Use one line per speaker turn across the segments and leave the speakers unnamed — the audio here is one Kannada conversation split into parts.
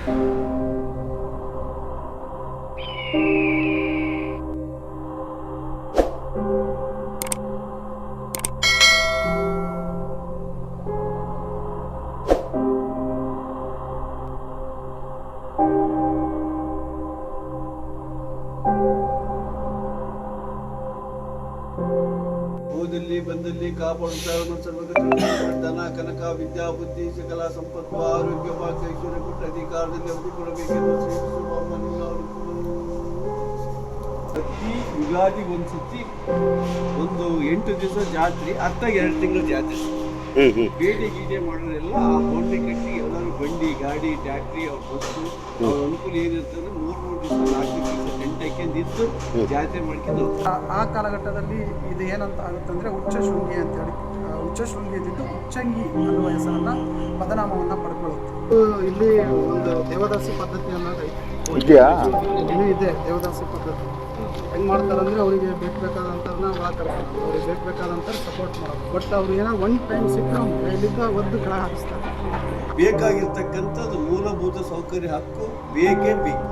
ಹೋದಲ್ಲಿ ಬಂದಲ್ಲಿ ಕಾಪಾಡುತ್ತಾ ಧನ ಕನಕ ವಿದ್ಯಾ ಬುದ್ಧಿ ಸಕಲ ಸಂಪತ್ತು ಆರೋಗ್ಯ ಐಶ್ವರ್ಯ ಕೊಟ್ಟ ಅಧಿಕಾರದಲ್ಲಿ ಅವಧಿ ಕೊಡಬೇಕೆಂದು ಪ್ರತಿ ಯುಗಾದಿ ಒಂದ್ಸತಿ ಒಂದು 8 ದಿವಸ ಜಾತ್ರೆ, ಅತ್ತಾಗ 2 ತಿಂಗಳ ಜಾತ್ರೆ. ಬೇಟೆ ಗೀಟೆ ಮಾಡೋರೆಲ್ಲ ಆ ಕೊಂಡೆ ಕಟ್ಟಿ ಎಲ್ಲರೂ ಬಂಡಿ ಗಾಡಿ ಟ್ಯಾಕ್ಟ್ರಿ ಅವ್ರ ಬಸ್ಸು ಅವ್ರ ಅನುಕೂಲ ಏನಿರ್ತಂದ್ರೆ 3 ದಿವಸ 4 ದಿವಸ ಟೆಂಟ್ ಹಾಕ್ಯಂದಿದ್ದು ಜಾತ್ರೆ ಮಾಡ್ಕೊಂಡು
ಆ ಕಾಲಘಟ್ಟದಲ್ಲಿ ಇದು ಏನಂತ ಆಗುತ್ತಂದ್ರೆ ಉಚ್ಚಶೃಂಗಿ ಅಂತೇಳಿ, ಉಚ್ಚಶೃಂಗಿ ಇದ್ದಿದ್ದು ಉಚ್ಚಂಗಿ ಅನ್ನುವ ಹೆಸರನ್ನ ಪದನಾಮವನ್ನು ಪಡ್ಕೊಳ್ಳುತ್ತೆ. ಇಲ್ಲಿ ಒಂದು ದೇವದಾಸಿ ಪದ್ಧತಿ ಅನ್ನೋದು ಇನ್ನೂ ಇದೆ. ದೇವದಾಸಿ ಪದ್ಧತಿ ಹೆಂಗೆ ಮಾಡ್ತಾರಂದ್ರೆ ಅವರಿಗೆ ಬೇಕಾದಂಥವ್ರನ್ನ ಒಳಗೆ ಕರ್ಕೊಂಡು ಅವ್ರಿಗೆ ಬೇಕಾದಂಥ ಸಪೋರ್ಟ್ ಮಾಡೋದು. ಬಟ್ ಅವ್ರು ಏನೋ ಒನ್ ಟೈಮ್ ಸಿಕ್ಕರೆ ಇಲ್ಲಿಂದ ಒದ್ದು ಕೆಳ ಹಾಕಿಸ್ತಾರೆ.
ಬೇಕಾಗಿರ್ತಕ್ಕಂಥದ್ದು ಮೂಲಭೂತ ಸೌಕರ್ಯ ಹಕ್ಕು ಬೇಕೇ ಬೇಕು.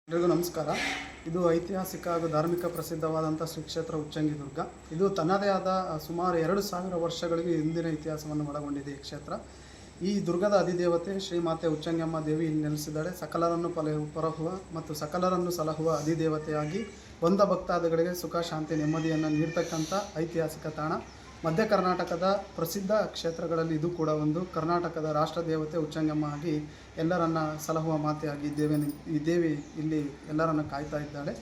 ಎಲ್ರಿಗೂ ನಮಸ್ಕಾರ. ಇದು ಐತಿಹಾಸಿಕ ಹಾಗೂ ಧಾರ್ಮಿಕ ಪ್ರಸಿದ್ಧವಾದಂಥ ಶ್ರೀ ಕ್ಷೇತ್ರ ಉಚ್ಚಂಗಿ ದುರ್ಗ. ಇದು ತನ್ನದೇ ಆದ ಸುಮಾರು 2000 ವರ್ಷಗಳಿಗೆ ಹಿಂದಿನ ಇತಿಹಾಸವನ್ನು ಒಳಗೊಂಡಿದೆ ಈ ಕ್ಷೇತ್ರ. ಈ ದುರ್ಗದ ಅಧಿದೇವತೆ ಶ್ರೀಮಾತೆ ಉಚ್ಚಂಗಮ್ಮ ದೇವಿ ಇಲ್ಲಿ ನೆಲೆಸಿದ್ದಾಳೆ. ಸಕಲರನ್ನು ಪೊರಹುವ ಮತ್ತು ಸಕಲರನ್ನು ಸಲಹುವ ಅಧಿದೇವತೆಯಾಗಿ ಬಂದ ಭಕ್ತಾದಿಗಳಿಗೆ ಸುಖ ಶಾಂತಿ ನೆಮ್ಮದಿಯನ್ನು ನೀಡ್ತಕ್ಕಂಥ ಐತಿಹಾಸಿಕ ತಾಣ. ಮಧ್ಯ ಕರ್ನಾಟಕದ ಪ್ರಸಿದ್ಧ ಕ್ಷೇತ್ರಗಳಲ್ಲಿ ಇದು ಕೂಡ ಒಂದು. ಕರ್ನಾಟಕದ ರಾಷ್ಟ್ರ ದೇವತೆ ಉಚ್ಚಂಗಮ್ಮ ಆಗಿ ಎಲ್ಲರನ್ನ ಸಲಹುವ ಮಾತೆಯಾಗಿ ಈ ದೇವಿ ಇಲ್ಲಿ ಎಲ್ಲರನ್ನು ಕಾಯ್ತಾ ಇದ್ದಾಳೆ.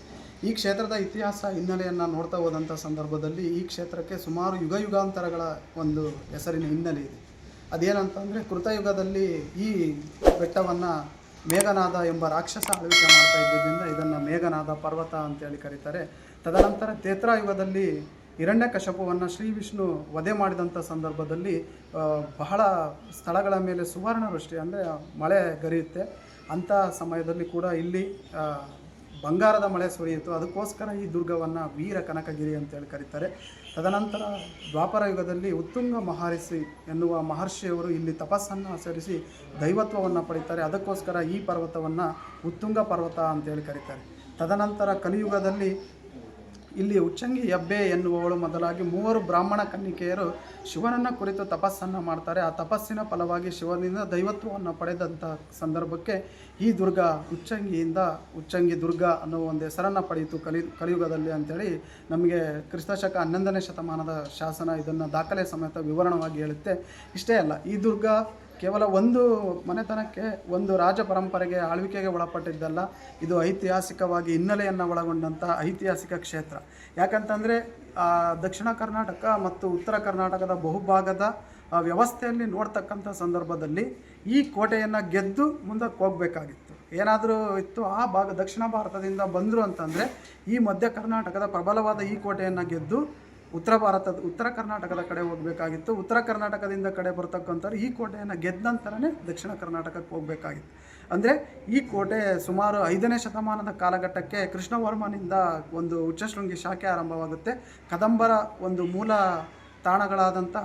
ಈ ಕ್ಷೇತ್ರದ ಇತಿಹಾಸ ಹಿನ್ನೆಲೆಯನ್ನು ನೋಡ್ತಾ ಹೋದಂಥ ಸಂದರ್ಭದಲ್ಲಿ ಈ ಕ್ಷೇತ್ರಕ್ಕೆ ಸುಮಾರು ಯುಗಾಂತರಗಳ ಒಂದು ಹೆಸರಿನ ಹಿನ್ನೆಲೆ ಇದೆ. ಅದೇನಂತಂದರೆ ಕೃತಯುಗದಲ್ಲಿ ಈ ಬೆಟ್ಟವನ್ನು ಮೇಘನಾದ ಎಂಬ ರಾಕ್ಷಸ ಆಳ್ವಿಕೆ ಮಾಡ್ತಾ ಇದ್ದಿದ್ದರಿಂದ ಇದನ್ನು ಮೇಘನಾದ ಪರ್ವತ ಅಂತೇಳಿ ಕರೀತಾರೆ. ತದನಂತರ ತ್ರೇತಾಯುಗದಲ್ಲಿ ಹಿರಣ್ಯಕಶಪುವನ್ನು ಶ್ರೀ ವಿಷ್ಣು ವಧೆ ಮಾಡಿದಂಥ ಸಂದರ್ಭದಲ್ಲಿ ಬಹಳ ಸ್ಥಳಗಳ ಮೇಲೆ ಸುವರ್ಣ ವೃಷ್ಟಿ ಅಂದರೆ ಮಳೆ ಗರಿಯುತ್ತೆ. ಅಂಥ ಸಮಯದಲ್ಲಿ ಕೂಡ ಇಲ್ಲಿ ಬಂಗಾರದ ಮಳೆ ಸುರಿಯಿತು. ಅದಕ್ಕೋಸ್ಕರ ಈ ದುರ್ಗವನ್ನು ವೀರ ಕನಕಗಿರಿ ಅಂತೇಳಿ ಕರೀತಾರೆ. ತದನಂತರ ದ್ವಾಪರ ಯುಗದಲ್ಲಿ ಉತ್ತುಂಗ ಮಹರ್ಷಿ ಎನ್ನುವ ಮಹರ್ಷಿಯವರು ಇಲ್ಲಿ ತಪಸ್ಸನ್ನು ಆಚರಿಸಿ ದೈವತ್ವವನ್ನು ಪಡೀತಾರೆ. ಅದಕ್ಕೋಸ್ಕರ ಈ ಪರ್ವತವನ್ನು ಉತ್ತುಂಗ ಪರ್ವತ ಅಂತೇಳಿ ಕರೀತಾರೆ. ತದನಂತರ ಕಲಿಯುಗದಲ್ಲಿ ಇಲ್ಲಿ ಉಚ್ಚಂಗಿ ಹೆಬ್ಬೆ ಎನ್ನುವವಳು ಮೊದಲಾಗಿ 3 ಬ್ರಾಹ್ಮಣ ಕನ್ನಿಕೆಯರು ಶಿವನನ್ನು ಕುರಿತು ತಪಸ್ಸನ್ನು ಮಾಡ್ತಾರೆ. ಆ ತಪಸ್ಸಿನ ಫಲವಾಗಿ ಶಿವನಿಂದ ದೈವತ್ವವನ್ನು ಪಡೆದಂಥ ಸಂದರ್ಭಕ್ಕೆ ಈ ದುರ್ಗ ಉಚ್ಚಂಗಿಯಿಂದ ಉಚ್ಚಂಗಿ ದುರ್ಗ ಅನ್ನೋ ಒಂದು ಹೆಸರನ್ನು ಪಡೆಯಿತು ಕಲಿಯುಗದಲ್ಲಿ ಅಂಥೇಳಿ ನಮಗೆ ಕ್ರಿಸ್ತಶಕ 11ನೇ ಶತಮಾನದ ಶಾಸನ ಇದನ್ನು ದಾಖಲೆ ಸಮೇತ ವಿವರಣವಾಗಿ ಹೇಳುತ್ತೆ. ಇಷ್ಟೇ ಅಲ್ಲ, ಈ ದುರ್ಗ ಕೇವಲ ಒಂದು ಮನೆತನಕ್ಕೆ, ಒಂದು ರಾಜ ಪರಂಪರೆಗೆ ಆಳ್ವಿಕೆಗೆ ಒಳಪಟ್ಟಿದ್ದಲ್ಲ. ಇದು ಐತಿಹಾಸಿಕವಾಗಿ ಹಿನ್ನೆಲೆಯನ್ನು ಒಳಗೊಂಡಂಥ ಐತಿಹಾಸಿಕ ಕ್ಷೇತ್ರ. ಯಾಕಂತಂದರೆ ದಕ್ಷಿಣ ಕರ್ನಾಟಕ ಮತ್ತು ಉತ್ತರ ಕರ್ನಾಟಕದ ಬಹುಭಾಗದ ವ್ಯವಸ್ಥೆಯಲ್ಲಿ ನೋಡ್ತಕ್ಕಂಥ ಸಂದರ್ಭದಲ್ಲಿ ಈ ಕೋಟೆಯನ್ನು ಗೆದ್ದು ಮುಂದಕ್ಕೆ ಹೋಗಬೇಕಾಗಿತ್ತು. ಏನಾದರೂ ಇತ್ತು ಆ ಭಾಗ ದಕ್ಷಿಣ ಭಾರತದಿಂದ ಬಂದರು ಅಂತಂದರೆ ಈ ಮಧ್ಯ ಕರ್ನಾಟಕದ ಪ್ರಬಲವಾದ ಈ ಕೋಟೆಯನ್ನು ಗೆದ್ದು ಉತ್ತರ ಕರ್ನಾಟಕದ ಕಡೆ ಹೋಗಬೇಕಾಗಿತ್ತು. ಉತ್ತರ ಕರ್ನಾಟಕದಿಂದ ಕಡೆ ಬರ್ತಕ್ಕಂಥವ್ರು ಈ ಕೋಟೆಯನ್ನು ಗೆದ್ದ ನಂತರನೇ ದಕ್ಷಿಣ ಕರ್ನಾಟಕಕ್ಕೆ ಹೋಗಬೇಕಾಗಿತ್ತು. ಅಂದರೆ ಈ ಕೋಟೆ ಸುಮಾರು 5ನೇ ಶತಮಾನದ ಕಾಲಘಟ್ಟಕ್ಕೆ ಕೃಷ್ಣವರ್ಮನಿಂದ ಒಂದು ಉಚ್ಚಶೃಂಗಿ ಶಾಖೆ ಆರಂಭವಾಗುತ್ತೆ. ಕದಂಬರ ಒಂದು ಮೂಲ ತಾಣಗಳಾದಂಥ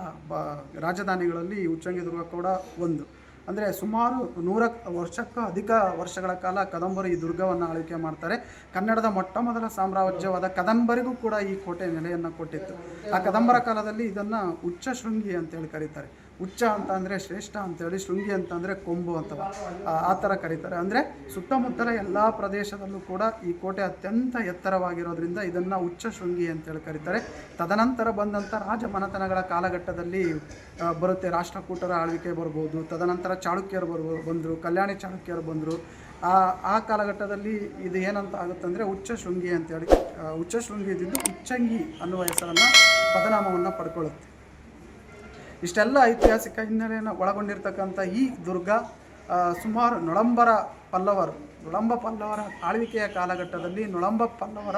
ರಾಜಧಾನಿಗಳಲ್ಲಿ ಉಚ್ಚಂಗಿ ದುರ್ಗ ಕೂಡ ಒಂದು. ಅಂದರೆ ಸುಮಾರು 100 ವರ್ಷಕ್ಕೂ ಅಧಿಕ ವರ್ಷಗಳ ಕಾಲ ಕದಂಬರು ಈ ದುರ್ಗವನ್ನು ಆಳ್ವಿಕೆ ಮಾಡ್ತಾರೆ. ಕನ್ನಡದ ಮೊಟ್ಟಮೊದಲ ಸಾಮ್ರಾಜ್ಯವಾದ ಕದಂಬರಿಗೂ ಕೂಡ ಈ ಕೋಟೆ ನೆಲೆಯನ್ನು ಕೊಟ್ಟಿತ್ತು. ಆ ಕದಂಬರ ಕಾಲದಲ್ಲಿ ಇದನ್ನು ಉಚ್ಚಶೃಂಗಿ ಅಂತೇಳಿ ಕರೀತಾರೆ. ಉಚ್ಚ ಅಂತ ಅಂದರೆ ಶ್ರೇಷ್ಠ ಅಂತೇಳಿ, ಶೃಂಗಿ ಅಂತಂದರೆ ಕೊಂಬು ಅಂತ ಆ ಥರ ಕರೀತಾರೆ. ಅಂದರೆ ಸುತ್ತಮುತ್ತಲ ಎಲ್ಲ ಪ್ರದೇಶದಲ್ಲೂ ಕೂಡ ಈ ಕೋಟೆ ಅತ್ಯಂತ ಎತ್ತರವಾಗಿರೋದ್ರಿಂದ ಇದನ್ನು ಉಚ್ಚಶೃಂಗಿ ಅಂತೇಳಿ ಕರೀತಾರೆ. ತದನಂತರ ಬಂದಂಥ ರಾಜ ಮನೆತನಗಳ ಕಾಲಘಟ್ಟದಲ್ಲಿ ಬರುತ್ತೆ. ರಾಷ್ಟ್ರಕೂಟರ ಆಳ್ವಿಕೆ ಬರ್ಬೋದು, ತದನಂತರ ಚಾಳುಕ್ಯರು ಬಂದರು, ಕಲ್ಯಾಣಿ ಚಾಳುಕ್ಯರು ಬಂದರು. ಆ ಕಾಲಘಟ್ಟದಲ್ಲಿ ಇದು ಏನಂತ ಆಗುತ್ತಂದರೆ ಉಚ್ಚಶೃಂಗಿ ಅಂತೇಳಿ, ಉಚ್ಚಶೃಂಗಿ ಇದ್ದಿದ್ದು ಉಚ್ಚಂಗಿ ಅನ್ನುವ ಹೆಸರನ್ನು ಪದನಾಮವನ್ನು ಪಡ್ಕೊಳ್ಳುತ್ತೆ. ಇಷ್ಟೆಲ್ಲ ಐತಿಹಾಸಿಕ ಹಿನ್ನೆಲೆಯನ್ನು ಒಳಗೊಂಡಿರ್ತಕ್ಕಂಥ ಈ ದುರ್ಗ ಸುಮಾರು ನೊಳಂಬ ಪಲ್ಲವರ ಆಳ್ವಿಕೆಯ ಕಾಲಘಟ್ಟದಲ್ಲಿ ನೊಳಂಬ ಪಲ್ಲವರ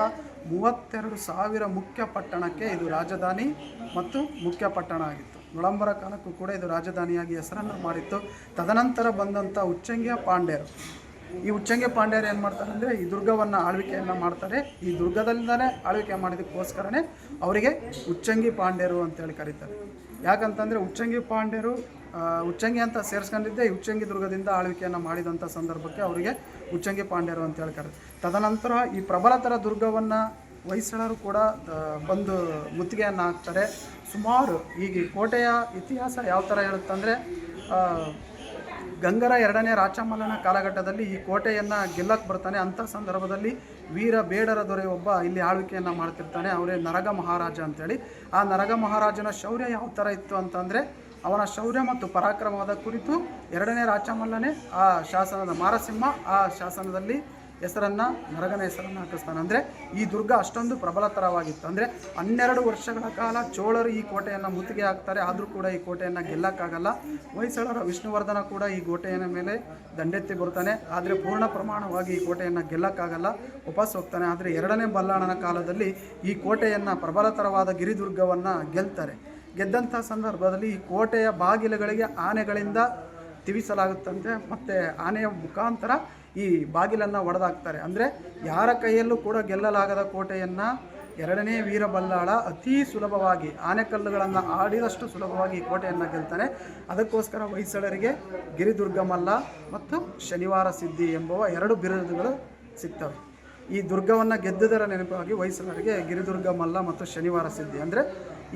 32,000 ಮುಖ್ಯ ಪಟ್ಟಣಕ್ಕೆ ಇದು ರಾಜಧಾನಿ ಮತ್ತು ಮುಖ್ಯ ಪಟ್ಟಣ ಆಗಿತ್ತು. ನೊಳಂಬರ ಕಾಲಕ್ಕೂ ಕೂಡ ಇದು ರಾಜಧಾನಿಯಾಗಿ ಹೆಸರನ್ನು ಮಾಡಿತ್ತು. ತದನಂತರ ಬಂದಂಥ ಉಚ್ಚಂಗಿಯ ಪಾಂಡ್ಯರು, ಈ ಉಚ್ಚಂಗಿ ಪಾಂಡ್ಯರು ಏನು ಮಾಡ್ತಾರೆ ಅಂದರೆ ಈ ದುರ್ಗವನ್ನು ಆಳ್ವಿಕೆಯನ್ನು ಮಾಡ್ತಾರೆ. ಈ ದುರ್ಗದಲ್ಲೇ ಆಳ್ವಿಕೆ ಮಾಡಿದಕ್ಕೋಸ್ಕರನೇ ಅವರಿಗೆ ಉಚ್ಚಂಗಿ ಪಾಂಡ್ಯರು ಅಂತೇಳಿ ಕರೀತಾರೆ. ಯಾಕಂತಂದರೆ ಉಚ್ಚಂಗಿ ಪಾಂಡ್ಯರು ಉಚ್ಚಂಗಿ ಅಂತ ಸೇರಿಸ್ಕೊಂಡಿದ್ದೆ ಈ ಉಚ್ಚಂಗಿ ದುರ್ಗದಿಂದ ಆಳ್ವಿಕೆಯನ್ನು ಮಾಡಿದಂಥ ಸಂದರ್ಭಕ್ಕೆ ಅವರಿಗೆ ಉಚ್ಚಂಗಿ ಪಾಂಡ್ಯರು ಅಂತ ಹೇಳ್ತಾರೆ. ತದನಂತರ ಈ ಪ್ರಬಲತರ ದುರ್ಗವನ್ನು ಹೊಯ್ಸಳರು ಕೂಡ ಬಂದು ಮುತ್ತಿಗೆಯನ್ನು ಹಾಕ್ತಾರೆ. ಸುಮಾರು ಈಗ ಈ ಕೋಟೆಯ ಇತಿಹಾಸ ಯಾವ ಥರ ಹೇಳುತ್ತಂದರೆ, ಗಂಗರ 2ನೇ ರಾಚಮಲ್ಲನ ಕಾಲಘಟ್ಟದಲ್ಲಿ ಈ ಕೋಟೆಯನ್ನು ಗೆಲ್ಲಕ್ಕೆ ಬರ್ತಾನೆ. ಅಂಥ ಸಂದರ್ಭದಲ್ಲಿ ವೀರ ಬೇಡರ ದೊರೆ ಒಬ್ಬ ಇಲ್ಲಿ ಆಳ್ವಿಕೆಯನ್ನು ಮಾಡ್ತಿರ್ತಾನೆ. ಅವರೇ ನರಗ ಮಹಾರಾಜ ಅಂತೇಳಿ. ಆ ನರಗ ಮಹಾರಾಜನ ಶೌರ್ಯ ಯಾವ ಥರ ಇತ್ತು ಅಂತಂದರೆ, ಅವನ ಶೌರ್ಯ ಮತ್ತು ಪರಾಕ್ರಮದ ಕುರಿತು 2ನೇ ರಾಚಮಲ್ಲನೇ ಆ ಶಾಸನದ ಮಾರಸಿಂಹ ಆ ಶಾಸನದಲ್ಲಿ ನರಗನ ಹೆಸರನ್ನು ಹಾಕಿಸ್ತಾನೆ. ಅಂದರೆ ಈ ದುರ್ಗ ಅಷ್ಟೊಂದು ಪ್ರಬಲತರವಾಗಿತ್ತು. ಅಂದರೆ 12 ವರ್ಷಗಳ ಕಾಲ ಚೋಳರು ಈ ಕೋಟೆಯನ್ನು ಮುತ್ತಿಗೆ ಹಾಕ್ತಾರೆ. ಆದರೂ ಕೂಡ ಈ ಕೋಟೆಯನ್ನು ಗೆಲ್ಲಕ್ಕಾಗಲ್ಲ. ಹೊಯ್ಸಳರ ವಿಷ್ಣುವರ್ಧನ ಕೂಡ ಈ ಕೋಟೆಯ ಮೇಲೆ ದಂಡೆತ್ತಿ ಬರ್ತಾನೆ. ಆದರೆ ಪೂರ್ಣ ಪ್ರಮಾಣವಾಗಿ ಈ ಕೋಟೆಯನ್ನು ಗೆಲ್ಲಕ್ಕಾಗಲ್ಲ, ವಾಪಸ್ ಹೋಗ್ತಾನೆ. ಆದರೆ 2ನೇ ಬಲ್ಲಾಳನ ಕಾಲದಲ್ಲಿ ಈ ಕೋಟೆಯನ್ನು ಪ್ರಬಲತರವಾದ ಗಿರಿದುರ್ಗವನ್ನು ಗೆಲ್ತಾರೆ. ಗೆದ್ದಂಥ ಸಂದರ್ಭದಲ್ಲಿ ಈ ಕೋಟೆಯ ಬಾಗಿಲುಗಳಿಗೆ ಆನೆಗಳಿಂದ ತಿವಿಸಲಾಗುತ್ತಂತೆ. ಮತ್ತು ಆನೆಯ ಮುಖಾಂತರ ಈ ಬಾಗಿಲನ್ನು ಒಡೆದಾಕ್ತಾರೆ. ಅಂದರೆ ಯಾರ ಕೈಯಲ್ಲೂ ಕೂಡ ಗೆಲ್ಲಲಾಗದ ಕೋಟೆಯನ್ನು 2ನೇ ವೀರಬಲ್ಲಾಳ ಅತೀ ಸುಲಭವಾಗಿ ಆನೆಕಲ್ಲುಗಳನ್ನು ಆಡಿದಷ್ಟು ಸುಲಭವಾಗಿ ಈ ಕೋಟೆಯನ್ನು ಗೆಲ್ತಾನೆ. ಅದಕ್ಕೋಸ್ಕರ ಹೊಯ್ಸಳರಿಗೆ ಗಿರಿದುರ್ಗ ಮಲ್ಲ ಮತ್ತು ಶನಿವಾರ ಸಿದ್ಧಿ ಎಂಬುವ 2 ಬಿರುದುಗಳು ಸಿಗ್ತವೆ. ಈ ದುರ್ಗವನ್ನು ಗೆದ್ದುದರ ನೆನಪಾಗಿ ಹೊಯ್ಸಳರಿಗೆ ಗಿರಿದುರ್ಗ ಮಲ್ಲ ಮತ್ತು ಶನಿವಾರ ಸಿದ್ಧಿ. ಅಂದರೆ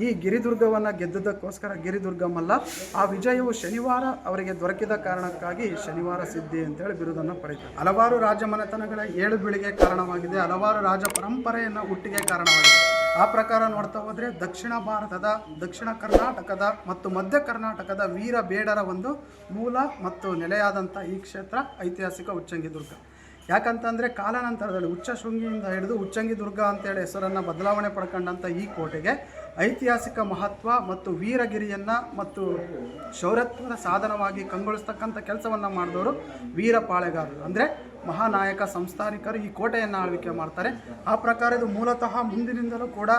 ಈ ಗಿರಿದುರ್ಗವನ್ನು ಗೆದ್ದುದಕ್ಕೋಸ್ಕರ ಗಿರಿದುರ್ಗ ಮಲ್ಲ, ಆ ವಿಜಯವು ಶನಿವಾರ ಅವರಿಗೆ ದೊರಕಿದ ಕಾರಣಕ್ಕಾಗಿ ಶನಿವಾರ ಸಿದ್ಧಿ ಅಂತೇಳಿ ಬಿರುದನ್ನು ಪಡೆಯುತ್ತಾರೆ. ಹಲವಾರು ರಾಜಮನೆತನಗಳ ಏಳುಬೀಳಿಗೆ ಕಾರಣವಾಗಿದೆ. ಹಲವಾರು ರಾಜ ಪರಂಪರೆಯನ್ನು ಹುಟ್ಟಿಗೆ ಕಾರಣವಾಗಿದೆ. ಆ ಪ್ರಕಾರ ನೋಡ್ತಾ ಹೋದರೆ ದಕ್ಷಿಣ ಭಾರತದ, ದಕ್ಷಿಣ ಕರ್ನಾಟಕದ ಮತ್ತು ಮಧ್ಯ ಕರ್ನಾಟಕದ ವೀರ ಬೇಡರ ಒಂದು ಮೂಲ ಮತ್ತು ನೆಲೆಯಾದಂಥ ಈ ಕ್ಷೇತ್ರ ಐತಿಹಾಸಿಕ ಉಚ್ಚಂಗಿ ದುರ್ಗ. ಯಾಕಂತಂದರೆ ಕಾಲಾನಂತರದಲ್ಲಿ ಉಚ್ಚಶೃಂಗಿಯಿಂದ ಹಿಡಿದು ಉಚ್ಚಂಗಿ ದುರ್ಗ ಅಂತೇಳಿ ಹೆಸರನ್ನು ಬದಲಾವಣೆ ಪಡ್ಕೊಂಡಂಥ ಈ ಕೋಟೆಗೆ ಐತಿಹಾಸಿಕ ಮಹತ್ವ ಮತ್ತು ವೀರಗಿರಿಯನ್ನು ಮತ್ತು ಶೌರ್ಯತ್ವದ ಸಾಧನವಾಗಿ ಕಂಗೊಳಿಸ್ತಕ್ಕಂಥ ಕೆಲಸವನ್ನು ಮಾಡಿದವರು ವೀರ ಪಾಳೆಗಾರರು. ಅಂದರೆ ಮಹಾನಾಯಕ ಸಂಸ್ಥಾನಿಕರು ಈ ಕೋಟೆಯನ್ನು ಆಳ್ವಿಕೆ ಮಾಡ್ತಾರೆ. ಆ ಪ್ರಕಾರ ಇದು ಮೂಲತಃ ಮುಂದಿನಿಂದಲೂ ಕೂಡ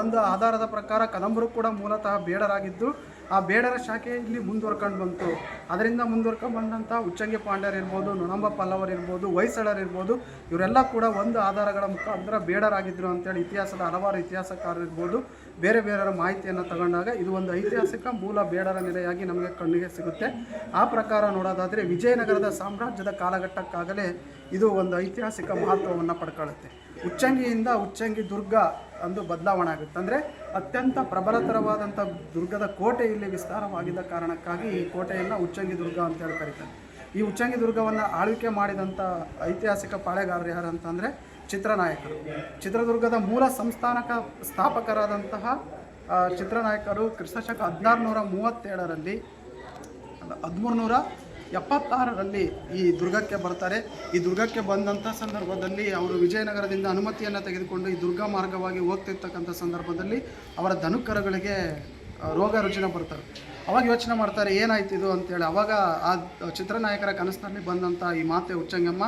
ಒಂದು ಆಧಾರದ ಪ್ರಕಾರ ಕದಂಬರು ಕೂಡ ಮೂಲತಃ ಬೇಡರಾಗಿದ್ದು, ಆ ಬೇಡರ ಶಾಖೆ ಇಲ್ಲಿ ಮುಂದುವರ್ಕೊಂಡು ಬಂತು. ಅದರಿಂದ ಮುಂದುವರ್ಕೊಂಡು ಬಂದಂಥ ಉಚ್ಚಂಗಿ ಪಾಂಡ್ಯರು ಇರ್ಬೋದು, ನೊಣಂಬ ಪಲ್ಲವರು ಇರ್ಬೋದು, ಹೊಯ್ಸಳರು ಇರ್ಬೋದು, ಇವರೆಲ್ಲ ಕೂಡ ಒಂದು ಆಧಾರಗಳ ಮುಖಾಂತರ ಬೇಡರಾಗಿದ್ದರು ಅಂತೇಳಿ ಇತಿಹಾಸದ ಹಲವಾರು ಇತಿಹಾಸಕಾರರು ಇರ್ಬೋದು, ಬೇರೆ ಬೇರೆ ಮಾಹಿತಿಯನ್ನು ತಗೊಂಡಾಗ ಇದು ಒಂದು ಐತಿಹಾಸಿಕ ಮೂಲ ಬೇಡರ ನೆಲೆಯಾಗಿ ನಮಗೆ ಕಣ್ಣಿಗೆ ಸಿಗುತ್ತೆ. ಆ ಪ್ರಕಾರ ನೋಡೋದಾದರೆ ವಿಜಯನಗರದ ಸಾಮ್ರಾಜ್ಯದ ಕಾಲಘಟ್ಟಕ್ಕಾಗಲೇ ಇದು ಒಂದು ಐತಿಹಾಸಿಕ ಮಹತ್ವವನ್ನು ಪಡ್ಕೊಳ್ಳುತ್ತೆ. ಉಚ್ಚಂಗಿಯಿಂದ ಉಚ್ಚಂಗಿ ದುರ್ಗ ಅಂದು ಬದಲಾವಣೆ ಆಗುತ್ತೆ. ಅಂದರೆ ಅತ್ಯಂತ ಪ್ರಬಲತರವಾದಂಥ ದುರ್ಗದ ಕೋಟೆ ಇಲ್ಲಿ ವಿಸ್ತಾರವಾಗಿದ್ದ ಕಾರಣಕ್ಕಾಗಿ ಈ ಕೋಟೆಯನ್ನು ಉಚ್ಚಂಗಿ ದುರ್ಗ ಅಂತೇಳಿ ಕರೀತಾರೆ. ಈ ಉಚ್ಚಂಗಿ ದುರ್ಗವನ್ನು ಆಳ್ವಿಕೆ ಮಾಡಿದಂಥ ಐತಿಹಾಸಿಕ ಪಾಳೆಗಾರರು ಯಾರು ಅಂತಂದರೆ ಚಿತ್ರನಾಯಕರು. ಚಿತ್ರದುರ್ಗದ ಮೂಲ ಸ್ಥಾಪಕರಾದಂತಹ ಚಿತ್ರನಾಯಕರು ಕ್ರಿಸ್ತಶಕ 1637ರಲ್ಲಿ 1376ರಲ್ಲಿ ಈ ದುರ್ಗಕ್ಕೆ ಬರ್ತಾರೆ. ಈ ದುರ್ಗಕ್ಕೆ ಬಂದಂಥ ಸಂದರ್ಭದಲ್ಲಿ ಅವರು ವಿಜಯನಗರದಿಂದ ಅನುಮತಿಯನ್ನು ತೆಗೆದುಕೊಂಡು ಈ ದುರ್ಗ ಮಾರ್ಗವಾಗಿ ಹೋಗ್ತಿರ್ತಕ್ಕಂಥ ಸಂದರ್ಭದಲ್ಲಿ ಅವರ ದನುಕರುಗಳಿಗೆ ರೋಗ ರುಜಿನ ಬರ್ತಾರೆ. ಅವಾಗ ಯೋಚನೆ ಮಾಡ್ತಾರೆ ಏನಾಯ್ತು ಇದು ಅಂತೇಳಿ. ಅವಾಗ ಆ ಚಿತ್ರನಾಯಕರ ಕನಸಿನಲ್ಲಿ ಬಂದಂಥ ಈ ಮಾತೆ ಉಚ್ಚಂಗಮ್ಮ,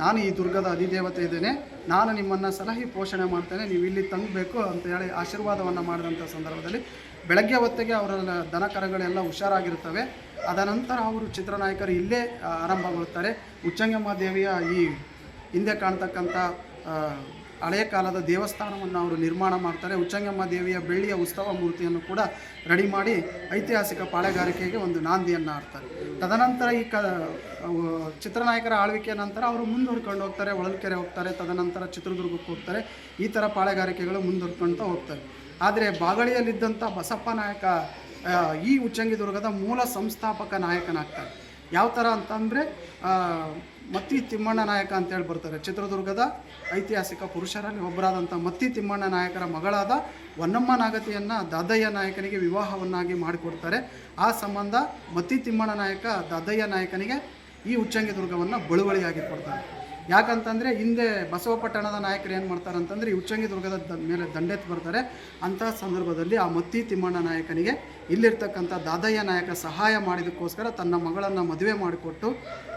ನಾನು ಈ ದುರ್ಗದ ಅಧಿದೇವತೆ ಇದ್ದೇನೆ, ನಾನು ನಿಮ್ಮನ್ನು ಸಲಹೆ ಪೋಷಣೆ ಮಾಡ್ತೇನೆ, ನೀವು ಇಲ್ಲಿ ತಂಗಬೇಕು ಅಂತ ಹೇಳಿ ಆಶೀರ್ವಾದವನ್ನು ಮಾಡಿದಂಥ ಸಂದರ್ಭದಲ್ಲಿ ಬೆಳಗ್ಗೆ ಹೊತ್ತಿಗೆ ಅವರ ದನಕರಗಳೆಲ್ಲ ಹುಷಾರಾಗಿರ್ತವೆ. ಅದನಂತರ ಅವರು ಚಿತ್ರನಾಯಕರು ಇಲ್ಲೇ ಆರಂಭಗೊಳ್ತಾರೆ. ಉಚ್ಚಂಗಮ್ಮ ದೇವಿಯ ಈ ಹಿಂದೆ ಕಾಣ್ತಕ್ಕಂಥ ಹಳೆಯ ಕಾಲದ ದೇವಸ್ಥಾನವನ್ನು ಅವರು ನಿರ್ಮಾಣ ಮಾಡ್ತಾರೆ. ಉಚ್ಚಂಗಮ್ಮ ದೇವಿಯ ಬೆಳ್ಳಿಯ ಉತ್ಸವ ಮೂರ್ತಿಯನ್ನು ಕೂಡ ರೆಡಿ ಮಾಡಿ ಐತಿಹಾಸಿಕ ಪಾಳೆಗಾರಿಕೆಗೆ ಒಂದು ನಾಂದಿಯನ್ನು ಆಡ್ತಾರೆ. ತದನಂತರ ಈ ಚಿತ್ರನಾಯಕರ ಆಳ್ವಿಕೆಯ ನಂತರ ಅವರು ಮುಂದುವರ್ಕೊಂಡು ಹೋಗ್ತಾರೆ, ಹೊಳಲ್ಕೆರೆ ಹೋಗ್ತಾರೆ, ತದನಂತರ ಚಿತ್ರದುರ್ಗಕ್ಕೆ ಹೋಗ್ತಾರೆ. ಈ ಥರ ಪಾಳೆಗಾರಿಕೆಗಳು ಮುಂದುವರ್ಕೊಳ್ತಾ ಹೋಗ್ತವೆ. ಆದರೆ ಬಾಗಳಿಯಲ್ಲಿದ್ದಂಥ ಬಸಪ್ಪ ನಾಯಕ ಈ ಉಚ್ಚಂಗಿ ದುರ್ಗದ ಮೂಲ ಸಂಸ್ಥಾಪಕ ನಾಯಕನಾಗ್ತಾರೆ. ಯಾವ ಥರ ಅಂತಂದರೆ ಮತ್ತಿ ತಿಮ್ಮಣ್ಣ ನಾಯಕ ಅಂತೇಳಿ ಬರ್ತಾರೆ. ಚಿತ್ರದುರ್ಗದ ಐತಿಹಾಸಿಕ ಪುರುಷರಲ್ಲಿ ಒಬ್ಬರಾದಂಥ ಮತ್ತಿ ತಿಮ್ಮಣ್ಣ ನಾಯಕರ ಮಗಳಾದ ಹೊನ್ನಮ್ಮ ನಾಗತಿಯನ್ನು ದಾದಯ್ಯ ನಾಯಕನಿಗೆ ವಿವಾಹವನ್ನಾಗಿ ಮಾಡಿಕೊಡ್ತಾರೆ. ಆ ಸಂಬಂಧ ಮತ್ತಿ ತಿಮ್ಮಣ್ಣ ನಾಯಕ ದಾದಯ್ಯ ನಾಯಕನಿಗೆ ಈ ಉಚ್ಚಂಗಿ ದುರ್ಗವನ್ನು ಬಳುವಳಿಯಾಗಿ ಕೊಡ್ತಾರೆ. ಯಾಕಂತಂದರೆ ಹಿಂದೆ ಬಸವಪಟ್ಟಣದ ನಾಯಕರು ಏನು ಮಾಡ್ತಾರೆ ಅಂತಂದರೆ ಈ ಉಚ್ಚಂಗಿ ದುರ್ಗದ ಮೇಲೆ ದಂಡೆತ್ತು ಬರ್ತಾರೆ. ಅಂತಹ ಸಂದರ್ಭದಲ್ಲಿ ಆ ಮತ್ತಿ ತಿಮ್ಮಣ್ಣ ನಾಯಕನಿಗೆ ಇಲ್ಲಿರ್ತಕ್ಕಂಥ ದಾದಯ್ಯ ನಾಯಕ ಸಹಾಯ ಮಾಡಿದಕ್ಕೋಸ್ಕರ ತನ್ನ ಮಗಳನ್ನು ಮದುವೆ ಮಾಡಿಕೊಟ್ಟು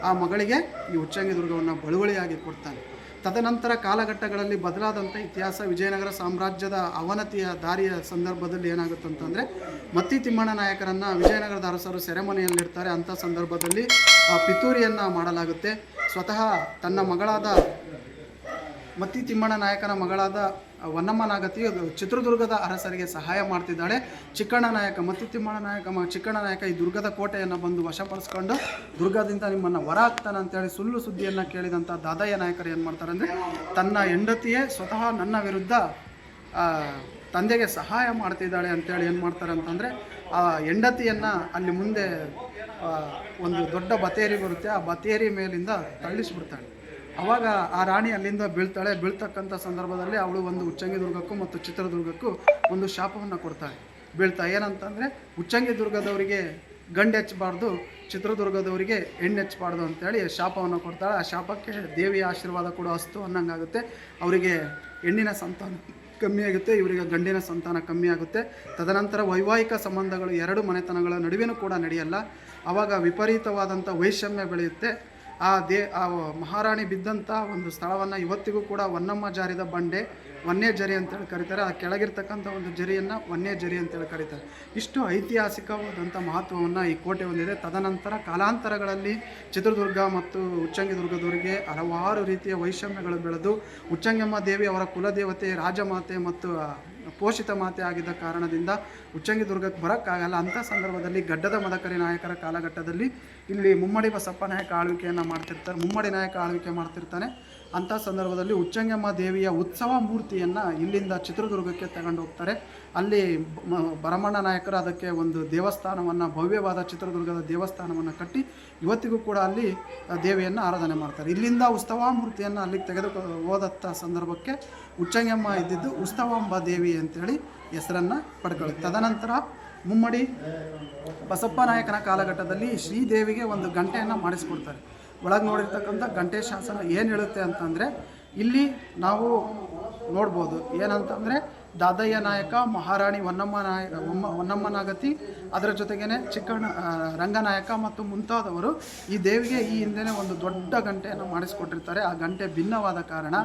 ಆ ಮಗಳಿಗೆ ಈ ಉಚ್ಚಂಗಿ ದುರ್ಗವನ್ನು ಬಳುವಳಿಯಾಗಿ ಕೊಡ್ತಾನೆ. ತದನಂತರ ಕಾಲಘಟ್ಟಗಳಲ್ಲಿ ಬದಲಾದಂಥ ಇತಿಹಾಸ ವಿಜಯನಗರ ಸಾಮ್ರಾಜ್ಯದ ಅವನತಿಯ ದಾರಿಯ ಸಂದರ್ಭದಲ್ಲಿ ಏನಾಗುತ್ತೆ ಅಂತಂದರೆ ಮತ್ತಿ ತಿಮ್ಮಣ್ಣ ನಾಯಕರನ್ನು ವಿಜಯನಗರದ ಅರಸರು ಸೆರೆಮನೆಯಲ್ಲಿರ್ತಾರೆ. ಅಂಥ ಸಂದರ್ಭದಲ್ಲಿ ಪಿತೂರಿಯನ್ನು ಮಾಡಲಾಗುತ್ತೆ. ಸ್ವತಃ ತನ್ನ ಮಗಳಾದ ಮತ್ತಿ ತಿಮ್ಮಣ್ಣ ನಾಯಕನ ಮಗಳಾದ ಹೊನ್ನಮ್ಮ ನಾಗತಿಯು ಚಿತ್ರದುರ್ಗದ ಅರಸರಿಗೆ ಸಹಾಯ ಮಾಡ್ತಿದ್ದಾಳೆ. ಮತ್ತಿ ತಿಮ್ಮಣ್ಣ ನಾಯಕ ಚಿಕ್ಕಣ್ಣ ನಾಯಕ ಈ ದುರ್ಗದ ಕೋಟೆಯನ್ನು ಬಂದು ವಶಪಡಿಸ್ಕೊಂಡು ದುರ್ಗದಿಂದ ನಿಮ್ಮನ್ನು ಹೊರ ಹಾಕ್ತಾನೆ ಅಂತೇಳಿ ಸುಳ್ಳು ಸುದ್ದಿಯನ್ನು ಕೇಳಿದಂಥ ದಾದಯ್ಯ ನಾಯಕರು ಏನು ಮಾಡ್ತಾರೆ ಅಂದರೆ ತನ್ನ ಹೆಂಡತಿಯೇ ಸ್ವತಃ ನನ್ನ ವಿರುದ್ಧ ತಂದೆಗೆ ಸಹಾಯ ಮಾಡ್ತಿದ್ದಾಳೆ ಅಂತೇಳಿ ಏನು ಮಾಡ್ತಾರೆ ಅಂತಂದರೆ ಆ ಹೆಂಡತಿಯನ್ನು ಅಲ್ಲಿ ಮುಂದೆ ಒಂದು ದೊಡ್ಡ ಬತೇರಿ ಬರುತ್ತೆ, ಆ ಬತೇರಿ ಮೇಲಿಂದ ತಳ್ಳಿಸ್ಬಿಡ್ತಾಳೆ. ಆವಾಗ ಆ ರಾಣಿ ಅಲ್ಲಿಂದ ಬೀಳ್ತಾಳೆ. ಬೀಳ್ತಕ್ಕಂಥ ಸಂದರ್ಭದಲ್ಲಿ ಅವಳು ಒಂದು ಉಚ್ಚಂಗಿದುರ್ಗಕ್ಕೂ ಮತ್ತು ಚಿತ್ರದುರ್ಗಕ್ಕೂ ಒಂದು ಶಾಪವನ್ನು ಕೊಡ್ತಾಳೆ. ಏನಂತಂದರೆ ಉಚ್ಚಂಗಿದುರ್ಗದವರಿಗೆ ಗಂಡು ಹೆಚ್ಚಬಾರ್ದು, ಚಿತ್ರದುರ್ಗದವರಿಗೆ ಹೆಣ್ಣು ಹೆಚ್ಚಬಾರ್ದು ಅಂತೇಳಿ ಶಾಪವನ್ನು ಕೊಡ್ತಾಳೆ. ಆ ಶಾಪಕ್ಕೆ ದೇವಿಯ ಆಶೀರ್ವಾದ ಕೂಡ ಅಸ್ತು ಅನ್ನಂಗಾಗುತ್ತೆ. ಅವರಿಗೆ ಹೆಣ್ಣಿನ ಸಂತಾನ ಕಮ್ಮಿ ಆಗುತ್ತೆ, ಇವರಿಗೆ ಗಂಡಿನ ಸಂತಾನ ಕಮ್ಮಿ ಆಗುತ್ತೆ. ತದನಂತರ ವೈವಾಹಿಕ ಸಂಬಂಧಗಳು ಎರಡು ಮನೆತನಗಳ ನಡುವೆನೂ ಕೂಡ ನಡೆಯಲ್ಲ. ಆವಾಗ ವಿಪರೀತವಾದಂಥ ವೈಷಮ್ಯ ಬೆಳೆಯುತ್ತೆ. ಆ ಮಹಾರಾಣಿ ಬಿದ್ದಂಥ ಒಂದು ಸ್ಥಳವನ್ನು ಇವತ್ತಿಗೂ ಕೂಡ ಹೊನ್ನಮ್ಮ ಜಾರಿದ ಬಂಡೆ ವನ್ಯ ಜರಿ ಅಂತೇಳಿ ಕರೀತಾರೆ. ಆ ಕೆಳಗಿರ್ತಕ್ಕಂಥ ಒಂದು ಜರಿಯನ್ನು ವನ್ಯ ಜರಿ ಅಂತೇಳಿ ಕರೀತಾರೆ. ಇಷ್ಟು ಐತಿಹಾಸಿಕವಾದಂಥ ಮಹತ್ವವನ್ನು ಈ ಕೋಟೆ ಹೊಂದಿದೆ. ತದನಂತರ ಕಾಲಾಂತರಗಳಲ್ಲಿ ಚಿತ್ರದುರ್ಗ ಮತ್ತು ಉಚ್ಚಂಗಿದುರ್ಗದವರಿಗೆ ಹಲವಾರು ರೀತಿಯ ವೈಷಮ್ಯಗಳು ಬೆಳೆದು ಉಚ್ಚಂಗಮ್ಮ ದೇವಿ ಅವರ ಕುಲದೇವತೆ ರಾಜಮಾತೆ ಮತ್ತು ಪೋಷಿತ ಮಾತೆ ಆಗಿದ್ದ ಕಾರಣದಿಂದ ಉಚ್ಚಂಗಿದುರ್ಗಕ್ಕೆ ಬರೋಕ್ಕಾಗಲ್ಲ. ಅಂಥ ಸಂದರ್ಭದಲ್ಲಿ ಗಡ್ಡದ ಮದಕರಿ ನಾಯಕರ ಕಾಲಘಟ್ಟದಲ್ಲಿ ಇಲ್ಲಿ ಮುಮ್ಮಡಿ ಬಸಪ್ಪ ನಾಯಕ ಆಳ್ವಿಕೆಯನ್ನು ಮುಮ್ಮಡಿ ನಾಯಕ ಆಳ್ವಿಕೆ ಮಾಡ್ತಿರ್ತಾನೆ. ಅಂಥ ಸಂದರ್ಭದಲ್ಲಿ ಉಚ್ಚಂಗಮ್ಮ ದೇವಿಯ ಉತ್ಸವ ಮೂರ್ತಿಯನ್ನು ಇಲ್ಲಿಂದ ಚಿತ್ರದುರ್ಗಕ್ಕೆ ತಗೊಂಡು ಹೋಗ್ತಾರೆ. ಅಲ್ಲಿ ಭರಮಣ್ಣ ನಾಯಕರು ಅದಕ್ಕೆ ಒಂದು ದೇವಸ್ಥಾನವನ್ನು, ಭವ್ಯವಾದ ಚಿತ್ರದುರ್ಗದ ದೇವಸ್ಥಾನವನ್ನು ಕಟ್ಟಿ ಇವತ್ತಿಗೂ ಕೂಡ ಅಲ್ಲಿ ದೇವಿಯನ್ನು ಆರಾಧನೆ ಮಾಡ್ತಾರೆ. ಇಲ್ಲಿಂದ ಉತ್ಸವ ಮೂರ್ತಿಯನ್ನು ಅಲ್ಲಿಗೆ ಹೋದಂಥ ಸಂದರ್ಭಕ್ಕೆ ಉಚ್ಚಂಗಮ್ಮ ಇದ್ದಿದ್ದು ಉತ್ಸವಾಂಬ ದೇವಿ ಅಂತೇಳಿ ಹೆಸರನ್ನು ಪಡ್ಕೊಳ್ಳುತ್ತೆ. ತದನಂತರ ಮುಮ್ಮಡಿ ಬಸಪ್ಪ ನಾಯಕನ ಕಾಲಘಟ್ಟದಲ್ಲಿ ಶ್ರೀದೇವಿಗೆ ಒಂದು ಗಂಟೆಯನ್ನು ಮಾಡಿಸ್ಕೊಡ್ತಾರೆ. ಒಳಗೆ ನೋಡಿರ್ತಕ್ಕಂಥ ಗಂಟೆ ಶಾಸನ ಏನು ಹೇಳುತ್ತೆ ಅಂತಂದರೆ ಇಲ್ಲಿ ನಾವು ನೋಡ್ಬೋದು ಏನಂತಂದರೆ ದಾದಯ್ಯ ನಾಯಕ, ಮಹಾರಾಣಿ ಹೊನ್ನಮ್ಮ ನಾಗತಿ, ಅದರ ಜೊತೆಗೇ ರಂಗನಾಯಕ ಮತ್ತು ಮುಂತಾದವರು ಈ ದೇವಿಗೆ ಈ ಹಿಂದೆಯೇ ಒಂದು ದೊಡ್ಡ ಗಂಟೆಯನ್ನು ಮಾಡಿಸ್ಕೊಟ್ಟಿರ್ತಾರೆ. ಆ ಗಂಟೆ ಭಿನ್ನವಾದ ಕಾರಣ